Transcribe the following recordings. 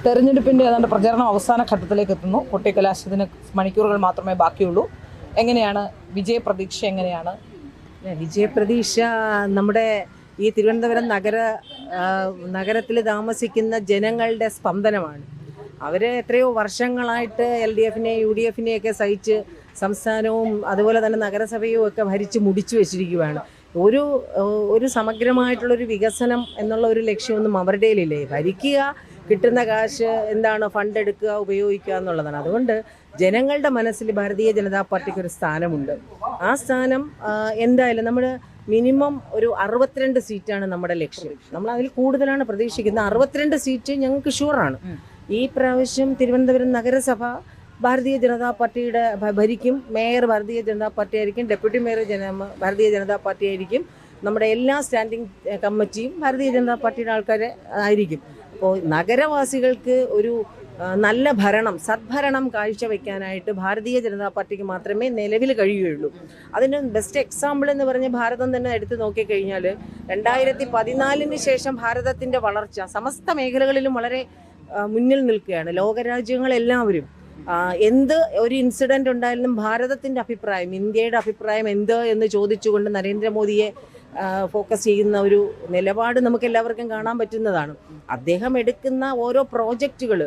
തെരഞ്ഞെടുപ്പിന്റെ ഏതാണ്ട് പ്രചരണം അവസാന ഘട്ടത്തിലേക്ക് എത്തുന്നു. കൊട്ടിക്കലാശത്തിന് മണിക്കൂറുകൾ മാത്രമേ ബാക്കിയുള്ളൂ. എങ്ങനെയാണ് വിജയപ്രതീക്ഷ? എങ്ങനെയാണ് വിജയപ്രതീക്ഷ? നമ്മുടെ ഈ തിരുവനന്തപുരം നഗരത്തിൽ താമസിക്കുന്ന ജനങ്ങളുടെ സ്പന്ദനമാണ്. അവർ എത്രയോ വർഷങ്ങളായിട്ട് LDF UDF ഒക്കെ സഹിച്ച് സംസ്ഥാനവും അതുപോലെ തന്നെ നഗരസഭയും ഒക്കെ ഭരിച്ച് മുടിച്ചു വെച്ചിരിക്കുകയാണ്. ഒരു സമഗ്രമായിട്ടുള്ളൊരു വികസനം എന്നുള്ള ഒരു ലക്ഷ്യമൊന്നും അവരുടെ ഇല്ലേ. ഭരിക്കുക, കിട്ടുന്ന കാശ് എന്താണ്, ഫണ്ട് എടുക്കുക, ഉപയോഗിക്കുക എന്നുള്ളതാണ്. അതുകൊണ്ട് ജനങ്ങളുടെ മനസ്സിൽ ഭാരതീയ ജനതാ പാർട്ടിക്ക് ഒരു സ്ഥാനമുണ്ട്. ആ സ്ഥാനം എന്തായാലും നമ്മൾ മിനിമം ഒരു 62 സീറ്റാണ് നമ്മുടെ ലക്ഷ്യം. നമ്മൾ അതിൽ കൂടുതലാണ് പ്രതീക്ഷിക്കുന്നത്. 62 സീറ്റ് ഞങ്ങൾക്ക് ഷുവറാണ്. ഈ പ്രാവശ്യം തിരുവനന്തപുരം നഗരസഭ ഭാരതീയ ജനതാ പാർട്ടിയുടെ ഭരിക്കും. മേയർ ഭാരതീയ ജനതാ പാർട്ടി ആയിരിക്കും, deputy mayor Bharatiya Janata party ആയിരിക്കും, നമ്മുടെ എല്ലാ സ്റ്റാൻഡിംഗ് കമ്മിറ്റിയും ഭാരതീയ ജനതാ പാർട്ടിയുടെ ആൾക്കാർ ആയിരിക്കും. അപ്പോൾ നഗരവാസികൾക്ക് ഒരു നല്ല ഭരണം, സദ്ഭരണം കാഴ്ചവെക്കാനായിട്ട് ഭാരതീയ ജനതാ പാർട്ടിക്ക് മാത്രമേ നിലവിൽ കഴിയുകയുള്ളൂ. അതിന് ബെസ്റ്റ് എക്സാമ്പിൾ എന്ന് പറഞ്ഞ് ഭാരതം തന്നെ എടുത്തു നോക്കിക്കഴിഞ്ഞാൽ 2014 ശേഷം ഭാരതത്തിൻ്റെ വളർച്ച സമസ്ത മേഖലകളിലും വളരെ മുന്നിൽ നിൽക്കുകയാണ്. ലോകരാജ്യങ്ങളെല്ലാവരും എന്ത് ഒരു ഇൻസിഡൻറ്റ് ഉണ്ടായാലും ഭാരതത്തിൻ്റെ അഭിപ്രായം, ഇന്ത്യയുടെ അഭിപ്രായം എന്ത് എന്ന് ചോദിച്ചുകൊണ്ട് നരേന്ദ്രമോദിയെ ഫോക്കസ് ചെയ്യുന്ന ഒരു നിലപാട് നമുക്ക് എല്ലാവർക്കും കാണാൻ പറ്റുന്നതാണ്. അദ്ദേഹം എടുക്കുന്ന ഓരോ പ്രോജക്റ്റുകൾ,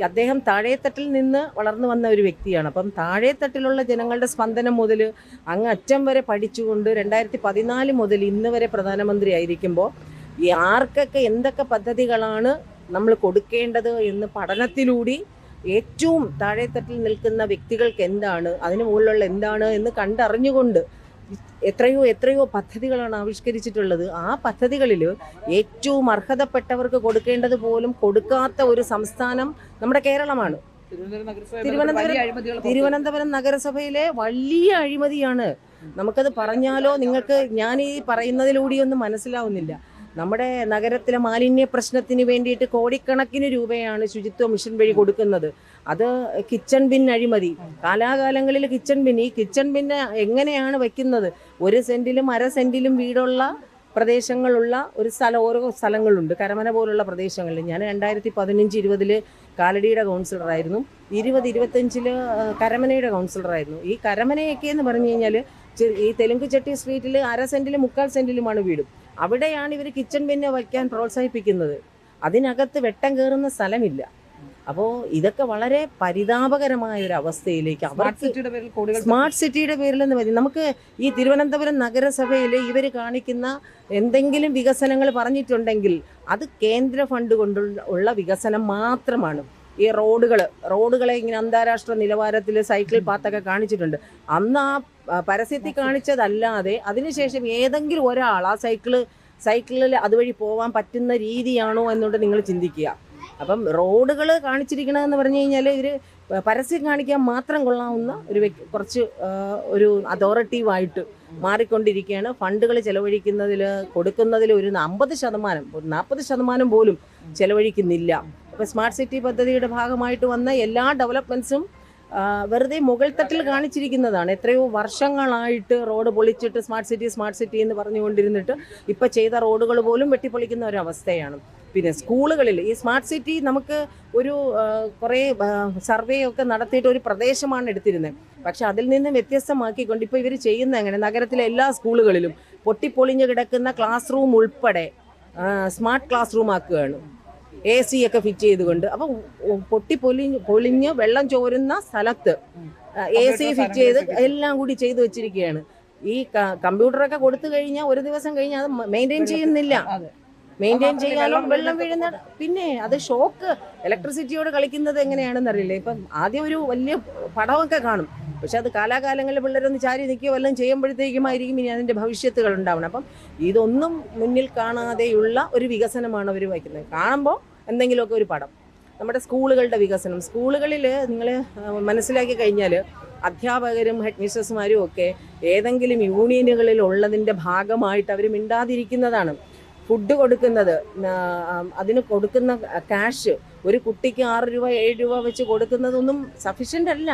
അദ്ദേഹം താഴേത്തട്ടിൽ നിന്ന് വളർന്നു വന്ന ഒരു വ്യക്തിയാണ്. അപ്പം താഴേത്തട്ടിലുള്ള ജനങ്ങളുടെ സ്പന്ദനം മുതൽ അങ്ങ് അറ്റം വരെ പഠിച്ചുകൊണ്ട് 2014 മുതൽ ഇന്ന് വരെ പ്രധാനമന്ത്രി ആയിരിക്കുമ്പോൾ ഈ ആർക്കൊക്കെ എന്തൊക്കെ പദ്ധതികളാണ് നമ്മൾ കൊടുക്കേണ്ടത് എന്ന് പഠനത്തിലൂടെ ഏറ്റവും താഴേത്തട്ടിൽ നിൽക്കുന്ന വ്യക്തികൾക്ക് എന്താണ്, അതിന് മുകളിലുള്ള എന്താണ് എന്ന് കണ്ടറിഞ്ഞുകൊണ്ട് എത്രയോ പദ്ധതികളാണ് ആവിഷ്കരിച്ചിട്ടുള്ളത്. ആ പദ്ധതികളിൽ ഏറ്റവും അർഹതപ്പെട്ടവർക്ക് കൊടുക്കേണ്ടത് പോലും കൊടുക്കാത്ത ഒരു സംസ്ഥാനം നമ്മുടെ കേരളമാണ്. തിരുവനന്തപുരം നഗരസഭയിലെ വലിയ അഴിമതിയാണ്. നമുക്കത് പറഞ്ഞാലോ നിങ്ങൾക്ക് ഞാൻ ഈ പറയുന്നതിലൂടെയൊന്നും മനസ്സിലാവുന്നില്ല. നമ്മുടെ നഗരത്തിലെ മാലിന്യ പ്രശ്നത്തിന് വേണ്ടിയിട്ട് കോടിക്കണക്കിന് രൂപയാണ് ശുചിത്വ മിഷൻ വഴി കൊടുക്കുന്നത്. അത് കിച്ചൺ ബിൻ അഴിമതി, കാലാകാലങ്ങളിൽ ഈ കിച്ചൺ ബിന്ന് എങ്ങനെയാണ് വയ്ക്കുന്നത്? 1 സെന്റിലും 1/2 സെന്റിലും വീടുള്ള പ്രദേശങ്ങളുള്ള ഓരോ സ്ഥലങ്ങളുണ്ട്. കരമന പോലുള്ള പ്രദേശങ്ങളിൽ ഞാൻ 2015-20 കാലടിയുടെ കൗൺസിലറായിരുന്നു, 20-25 കരമനയുടെ കൗൺസിലറായിരുന്നു. ഈ കരമനയൊക്കെ എന്ന് പറഞ്ഞു കഴിഞ്ഞാൽ ഈ തെലുങ്കുചെട്ടി സ്ട്രീറ്റിൽ 1/2 സെന്റിലും 3/4 സെന്റിലുമാണ് വീടും. അവിടെയാണ് ഇവർ കിച്ചൺ ബിന്ന് വയ്ക്കാൻ പ്രോത്സാഹിപ്പിക്കുന്നത്. അതിനകത്ത് വെട്ടം കയറുന്ന സ്ഥലമില്ല. അപ്പോൾ ഇതൊക്കെ വളരെ പരിതാപകരമായ ഒരു അവസ്ഥയിലേക്ക് സ്മാർട്ട് സിറ്റിയുടെ പേരിൽ എന്ന് പറയും. നമുക്ക് ഈ തിരുവനന്തപുരം നഗരസഭയിൽ ഇവർ കാണിക്കുന്ന എന്തെങ്കിലും വികസനങ്ങൾ പറഞ്ഞിട്ടുണ്ടെങ്കിൽ അത് കേന്ദ്ര ഫണ്ട് കൊണ്ടുള്ള വികസനം മാത്രമാണ്. ഈ റോഡുകളെ ഇങ്ങനെ അന്താരാഷ്ട്ര നിലവാരത്തിൽ സൈക്കിൾ പാത്തൊക്കെ കാണിച്ചിട്ടുണ്ട്. അന്ന് ആ പരസ്യത്തിൽ കാണിച്ചതല്ലാതെ അതിനുശേഷം ഏതെങ്കിലും ഒരാൾ ആ സൈക്കിളിൽ അതുവഴി പോകാൻ പറ്റുന്ന രീതിയാണോ എന്നുകൊണ്ട് നിങ്ങൾ ചിന്തിക്കുക. അപ്പം റോഡുകൾ കാണിച്ചിരിക്കണമെന്ന് പറഞ്ഞു കഴിഞ്ഞാൽ ഇവർ പരസ്യം കാണിക്കാൻ മാത്രം കൊള്ളാവുന്ന കുറച്ച് ഒരു അതോറിറ്റീവായിട്ട് മാറിക്കൊണ്ടിരിക്കുകയാണ്. ഫണ്ടുകൾ ചെലവഴിക്കുന്നതിൽ കൊടുക്കുന്നതിൽ ഒരു 40% പോലും ചെലവഴിക്കുന്നില്ല. അപ്പോൾ സ്മാർട്ട് സിറ്റി പദ്ധതിയുടെ ഭാഗമായിട്ട് വന്ന എല്ലാ ഡെവലപ്മെൻറ്റ്സും വെറുതെ മുകൾ തട്ടിൽ കാണിച്ചിരിക്കുന്നതാണ്. എത്രയോ വർഷങ്ങളായിട്ട് റോഡ് പൊളിച്ചിട്ട് സ്മാർട്ട് സിറ്റി എന്ന് പറഞ്ഞുകൊണ്ടിരുന്നിട്ട് ഇപ്പോൾ ചെയ്ത റോഡുകൾ പോലും വെട്ടിപ്പൊളിക്കുന്ന ഒരവസ്ഥയാണ്. പിന്നെ സ്കൂളുകളിൽ ഈ സ്മാർട്ട് സിറ്റി നമുക്ക് കുറേ സർവേ ഒക്കെ നടത്തിയിട്ട് ഒരു പ്രദേശമാണ് എടുത്തിരുന്നത്. പക്ഷെ അതിൽ നിന്ന് വ്യത്യസ്തമാക്കിക്കൊണ്ട് ഇപ്പോൾ ഇവർ ചെയ്യുന്ന എങ്ങനെ, നഗരത്തിലെ എല്ലാ സ്കൂളുകളിലും പൊട്ടിപ്പൊളിഞ്ഞ് കിടക്കുന്ന ക്ലാസ് റൂം ഉൾപ്പെടെ സ്മാർട്ട് ക്ലാസ് റൂം ആക്കുകയാണ്, AC ഒക്കെ ഫിറ്റ് ചെയ്തുകൊണ്ട്. അപ്പോൾ പൊളിഞ്ഞ് വെള്ളം ചോരുന്ന സ്ഥലത്ത് AC ഫിറ്റ് ചെയ്ത് എല്ലാം കൂടി ചെയ്തു വെച്ചിരിക്കുകയാണ്. ഈ കമ്പ്യൂട്ടറൊക്കെ കൊടുത്തു കഴിഞ്ഞാൽ ഒരു ദിവസം കഴിഞ്ഞാൽ അത് മെയിൻറ്റെയിൻ ചെയ്യാനോ വെള്ളം വീഴുന്ന, പിന്നെ അത് ഷോക്ക് ഇലക്ട്രിസിറ്റിയോട് കളിക്കുന്നത് എങ്ങനെയാണെന്ന് അറിയില്ല. ഇപ്പം ആദ്യം ഒരു വലിയ പടമൊക്കെ കാണും, പക്ഷെ അത് കാലാകാലങ്ങളിൽ പിള്ളേരൊന്ന് ചാരി നിൽക്കുകയോ വല്ലതും ചെയ്യുമ്പോഴത്തേക്കുമായിരിക്കും ഇനി അതിൻ്റെ ഭവിഷ്യത്തുകൾ ഉണ്ടാവണം. അപ്പം ഇതൊന്നും മുന്നിൽ കാണാതെയുള്ള ഒരു വികസനമാണ് അവർ വയ്ക്കുന്നത്. കാണുമ്പോൾ എന്തെങ്കിലുമൊക്കെ ഒരു പടം. നമ്മുടെ സ്കൂളുകളുടെ വികസനം, സ്കൂളുകളിൽ നിങ്ങൾ മനസ്സിലാക്കി കഴിഞ്ഞാൽ അധ്യാപകരും ഹെഡ് മിസ്സസ്മാരും ഒക്കെ ഏതെങ്കിലും യൂണിയനുകളിൽ ഉള്ളതിൻ്റെ ഭാഗമായിട്ട് അവർ മിണ്ടാതിരിക്കുന്നതാണ്. ഫുഡ് കൊടുക്കുന്നത്, അതിന് കൊടുക്കുന്ന ക്യാഷ് ഒരു കുട്ടിക്ക് 6 രൂപ 7 രൂപ വെച്ച് കൊടുക്കുന്നതൊന്നും സഫീഷ്യൻ്റ് അല്ല.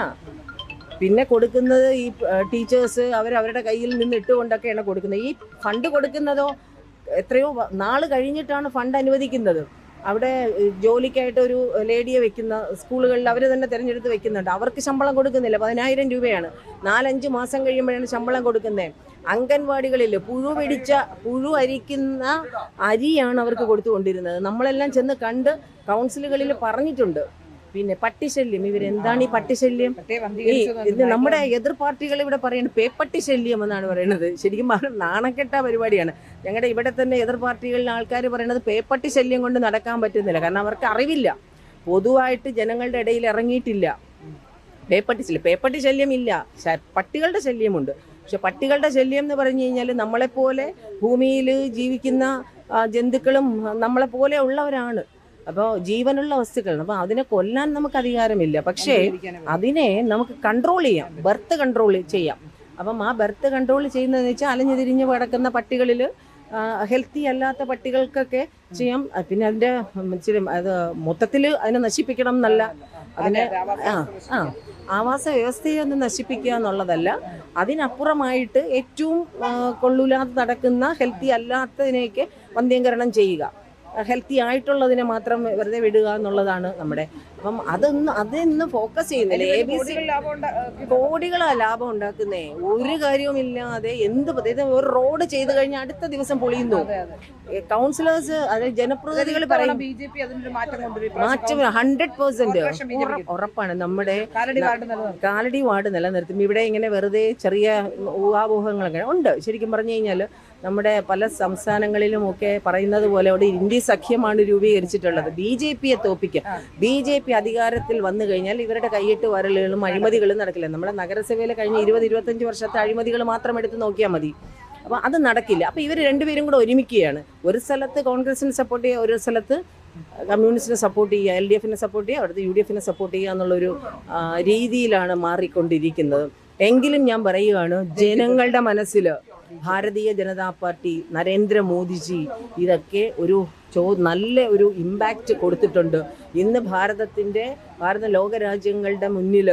പിന്നെ കൊടുക്കുന്നത് ഈ ടീച്ചേഴ്സ് അവരവരുടെ കയ്യിൽ നിന്ന് ഇട്ടുകൊണ്ടൊക്കെയാണ് കൊടുക്കുന്നത്. ഈ ഫണ്ട് കൊടുക്കുന്നതോ എത്രയോ നാൾ കഴിഞ്ഞിട്ടാണ് ഫണ്ട് അനുവദിക്കുന്നത്. അവിടെ ജോലിക്കായിട്ട് ഒരു ലേഡിയെ വെക്കുന്ന സ്കൂളുകളിൽ അവർ തന്നെ തിരഞ്ഞെടുത്ത് വെക്കുന്നുണ്ട്. അവർക്ക് ശമ്പളം കൊടുക്കുന്നില്ല, 10,000 രൂപയാണ്. 4-5 മാസം കഴിയുമ്പോഴാണ് ശമ്പളം കൊടുക്കുന്നത്. അംഗൻവാടികളിൽ പുഴു അരിക്കുന്ന അരിയാണ് അവർക്ക് കൊടുത്തുകൊണ്ടിരുന്നത്. നമ്മളെല്ലാം ചെന്ന് കണ്ട് കൗൺസിലുകളിൽ പറഞ്ഞിട്ടുണ്ട്. പിന്നെ പട്ടിശല്യം, ഇവരെന്താണ് ഈ പട്ടിശല്യം? ഇത് നമ്മുടെ എതിർ പാർട്ടികൾ ഇവിടെ പറയുന്നത് പേപ്പട്ടി ശല്യം എന്നാണ് പറയുന്നത്. ശരിക്കും പറഞ്ഞാൽ നാണക്കെട്ട പരിപാടിയാണ്. ഞങ്ങളുടെ ഇവിടെ തന്നെ എതിർ പാർട്ടികളിലെ ആൾക്കാർ പറയുന്നത് പേപ്പട്ടി ശല്യം കൊണ്ട് നടക്കാൻ പറ്റുന്നില്ല. കാരണം അവർക്ക് അറിവില്ല, പൊതുവായിട്ട് ജനങ്ങളുടെ ഇടയിൽ ഇറങ്ങിയിട്ടില്ല. പേപ്പട്ടി ശല്യം ഇല്ല, പട്ടികളുടെ ശല്യമുണ്ട്. പക്ഷെ പട്ടികളുടെ ശല്യം എന്ന് പറഞ്ഞു കഴിഞ്ഞാൽ നമ്മളെപ്പോലെ ഭൂമിയിൽ ജീവിക്കുന്ന ജന്തുക്കളും നമ്മളെപ്പോലെ ഉള്ളവരാണ്. അപ്പോൾ ജീവനുള്ള വസ്തുക്കളാണ്. അപ്പോൾ അതിനെ കൊല്ലാൻ നമുക്ക് അധികാരമില്ല, പക്ഷേ അതിനെ നമുക്ക് കൺട്രോൾ ചെയ്യാം, ബർത്ത് കൺട്രോൾ ചെയ്യാം. അപ്പം ആ ബർത്ത് കൺട്രോൾ ചെയ്യുന്നതെന്ന് വെച്ചാൽ അലഞ്ഞു തിരിഞ്ഞ് കിടക്കുന്ന പട്ടികളിൽ ഹെൽത്തി അല്ലാത്ത പട്ടികൾക്കൊക്കെ ചെയ്യാം. പിന്നെ അതിൻ്റെ അത് മൊത്തത്തിൽ അതിനെ നശിപ്പിക്കണം എന്നല്ല, അതിനെ ആവാസ വ്യവസ്ഥയെ ഒന്ന് നശിപ്പിക്കുക എന്നുള്ളതല്ല, അതിനപ്പുറമായിട്ട് ഏറ്റവും കൊള്ളൂലാതെ നടക്കുന്ന ഹെൽത്തി അല്ലാത്തതിനെയൊക്കെ വന്ധ്യംകരണം ചെയ്യുക. ഹെൽത്തി ആയിട്ടുള്ളതിനെ മാത്രം വെറുതെ വിടുക എന്നുള്ളതാണ് നമ്മുടെ. അപ്പം അതൊന്നും ഫോക്കസ് ചെയ്യുന്നില്ല. കോടികളാ ലാഭം ഉണ്ടാക്കുന്നേ, ഒരു കാര്യവുമില്ലാതെ. ഒരു റോഡ് ചെയ്തു കഴിഞ്ഞാൽ അടുത്ത ദിവസം പൊളിയുന്നു. കൗൺസിലേഴ്സ്, അതായത് ജനപ്രതിനിധികൾ പറയും മാറ്റം 100% ഉറപ്പാണ്. നമ്മുടെ കാലടി വാർഡ് നിലനിർത്തും. ഇവിടെ ഇങ്ങനെ വെറുതെ ചെറിയ ഊഹാപോഹങ്ങളൊക്കെ ഉണ്ട്. ശരിക്കും പറഞ്ഞു കഴിഞ്ഞാൽ നമ്മുടെ പല സംസ്ഥാനങ്ങളിലും ഒക്കെ പറയുന്നത് പോലെ അവിടെ ഇന്ത്യ സഖ്യമാണ് രൂപീകരിച്ചിട്ടുള്ളത്. BJPയെ തോപ്പിക്കുക. BJP അധികാരത്തിൽ വന്നു കഴിഞ്ഞാൽ ഇവരുടെ കൈയിട്ട് വരലുകളും അഴിമതികളും നടക്കില്ല. നമ്മുടെ നഗരസഭയിലെ കഴിഞ്ഞ 20-25 വർഷത്തെ അഴിമതികൾ മാത്രം എടുത്ത് നോക്കിയാൽ മതി. അപ്പോൾ അത് നടക്കില്ല. അപ്പോൾ ഇവർ രണ്ടുപേരും കൂടെ ഒരുമിക്കുകയാണ്. ഒരു സ്ഥലത്ത് കോൺഗ്രസിനെ സപ്പോർട്ട് ചെയ്യുക, ഒരു സ്ഥലത്ത് കമ്മ്യൂണിസ്റ്റിനെ സപ്പോർട്ട് ചെയ്യുക, LDFനെ സപ്പോർട്ട് ചെയ്യുക, അവിടുത്തെ UDFനെ സപ്പോർട്ട് ചെയ്യുക എന്നുള്ളൊരു രീതിയിലാണ് മാറിക്കൊണ്ടിരിക്കുന്നത്. എങ്കിലും ഞാൻ പറയുകയാണ്, ജനങ്ങളുടെ മനസ്സിൽ ഭാരതീയ ജനതാ പാർട്ടി, നരേന്ദ്രമോദിജി ഇതൊക്കെ നല്ല ഒരു ഇമ്പാക്റ്റ് കൊടുത്തിട്ടുണ്ട്. ഇന്ന് ഭാരത ലോകരാജ്യങ്ങളുടെ മുന്നിൽ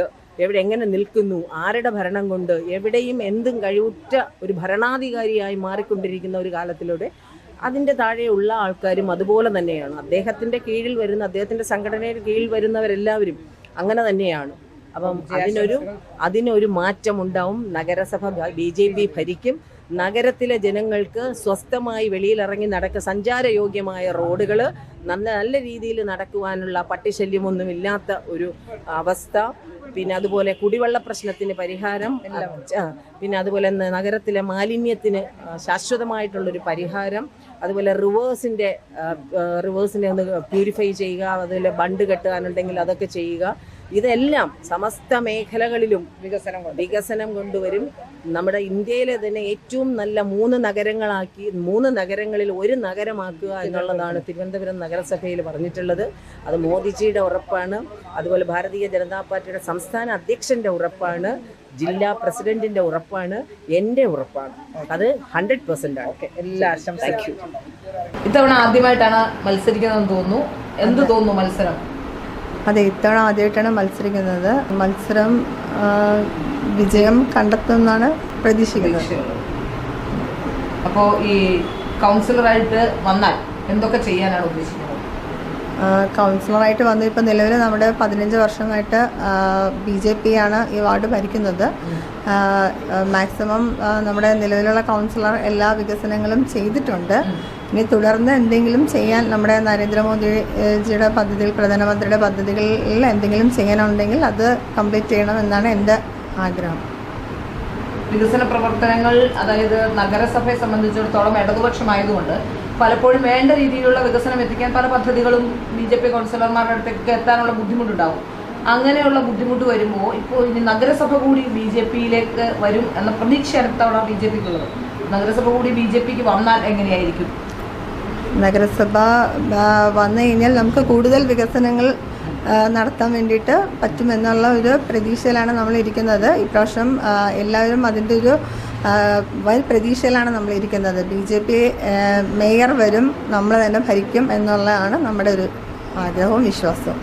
എങ്ങനെ നിൽക്കുന്നു, ആരുടെ ഭരണം കൊണ്ട് എവിടെയും എന്തും കഴിവുറ്റ ഒരു ഭരണാധികാരിയായി മാറിക്കൊണ്ടിരിക്കുന്ന ഒരു കാലത്തിലൂടെ അതിൻ്റെ താഴെയുള്ള ആൾക്കാരും അതുപോലെ തന്നെയാണ്. അദ്ദേഹത്തിൻ്റെ സംഘടനയുടെ കീഴിൽ വരുന്നവരെല്ലാവരും അങ്ങനെ തന്നെയാണ്. അപ്പം അതിനൊരു മാറ്റം ഉണ്ടാവും. നഗരസഭ BJP ഭരിക്കും. നഗരത്തിലെ ജനങ്ങൾക്ക് സ്വസ്ഥമായി വെളിയിലിറങ്ങി സഞ്ചാരയോഗ്യമായ റോഡുകൾ, നല്ല രീതിയിൽ നടക്കുവാനുള്ള പട്ടിശല്യമൊന്നുമില്ലാത്ത ഒരു അവസ്ഥ, പിന്നെ അതുപോലെ കുടിവെള്ള പ്രശ്നത്തിന് പരിഹാരം, പിന്നെ അതുപോലെ നഗരത്തിലെ മാലിന്യത്തിന് ശാശ്വതമായിട്ടുള്ളൊരു പരിഹാരം, അതുപോലെ റിവേഴ്സിൻ്റെ ഒന്ന് പ്യൂരിഫൈ ചെയ്യുക, അതുപോലെ ബണ്ട് കെട്ടാനുണ്ടെങ്കിൽ അതൊക്കെ ചെയ്യുക. ഇതെല്ലാം സമസ്ത മേഖലകളിലും വികസനം കൊണ്ടുവരും. നമ്മുടെ ഇന്ത്യയിലെ തന്നെ ഏറ്റവും നല്ല 3 നഗരങ്ങളാക്കി 3 നഗരങ്ങളിൽ ഒരു നഗരമാക്കുക എന്നുള്ളതാണ് തിരുവനന്തപുരം നഗരസഭയിൽ പറഞ്ഞിട്ടുള്ളത്. അത് മോദിജിയുടെ ഉറപ്പാണ്. അതുപോലെ ഭാരതീയ ജനതാ പാർട്ടിയുടെ സംസ്ഥാന അധ്യക്ഷൻ്റെ ഉറപ്പാണ്, ജില്ലാ പ്രസിഡന്റിന്റെ ഉറപ്പാണ്, എൻ്റെ ഉറപ്പാണ്. അത് 100% ആണ്. എല്ലാ ആശംസയും. ഇത്തവണ ആദ്യമായിട്ടാണ് മത്സരിക്കുന്നതെന്ന് തോന്നുന്നു. എന്ത് തോന്നുന്നു മത്സരം? അതെ, ഇത്തവണ ആദ്യമായിട്ടാണ് മത്സരിക്കുന്നത്. മത്സരം വിജയം കണ്ടെത്തുമെന്നാണ് പ്രതീക്ഷിക്കുന്നത്. അപ്പോൾ ഈ കൗൺസിലറായിട്ട് വന്നാൽ എന്തൊക്കെ ചെയ്യാനാണ് ഉദ്ദേശിക്കുന്നത്? കൗൺസിലറായിട്ട് വന്നു ഇപ്പോൾ നിലവിൽ നമ്മുടെ 15 വർഷമായിട്ട് BJP ആണ് ഈ വാർഡ് ഭരിക്കുന്നത്. മാക്സിമം നമ്മുടെ നിലവിലുള്ള കൗൺസിലർ എല്ലാ വികസനങ്ങളും ചെയ്തിട്ടുണ്ട്. ഇനി തുടർന്ന് എന്തെങ്കിലും ചെയ്യാൻ നമ്മുടെ നരേന്ദ്രമോദിജിയുടെ പദ്ധതികൾ, പ്രധാനമന്ത്രിയുടെ പദ്ധതികളിൽ എന്തെങ്കിലും ചെയ്യാനുണ്ടെങ്കിൽ അത് കംപ്ലീറ്റ് ചെയ്യണമെന്നാണ് എൻ്റെ ആഗ്രഹം. വികസന പ്രവർത്തനങ്ങൾ, അതായത് നഗരസഭയെ സംബന്ധിച്ചിടത്തോളം ഇടതുപക്ഷമായതുകൊണ്ട് പലപ്പോഴും വേണ്ട രീതിയിലുള്ള വികസനം എത്തിക്കാൻ പല പദ്ധതികളും BJP കൗൺസിലർമാരുടെ അടുത്തേക്ക് എത്താനുള്ള ബുദ്ധിമുട്ടുണ്ടാവും. അങ്ങനെയുള്ള ബുദ്ധിമുട്ട് വരുമ്പോൾ ഇപ്പോൾ ഇനി നഗരസഭ കൂടി BJPയിലേക്ക് വരും എന്ന പ്രതീക്ഷ അടുത്തവണ BJPക്കുള്ളത്. നഗരസഭ കൂടി BJPക്ക് വന്നാൽ എങ്ങനെയായിരിക്കും? നഗരസഭ വന്നു കഴിഞ്ഞാൽ നമുക്ക് കൂടുതൽ വികസനങ്ങൾ നടത്താൻ വേണ്ടിയിട്ട് പറ്റുമെന്നുള്ള ഒരു പ്രതീക്ഷയിലാണ് നമ്മളിരിക്കുന്നത്. ഇപ്രാവശ്യം എല്ലാവരും അതിൻ്റെ ഒരു വലിയ പ്രതീക്ഷയിലാണ് നമ്മളിരിക്കുന്നത്. BJP മേയർ വരും, നമ്മൾ തന്നെ ഭരിക്കും എന്നുള്ളതാണ് നമ്മുടെ ഒരു ആഗ്രഹവും വിശ്വാസവും.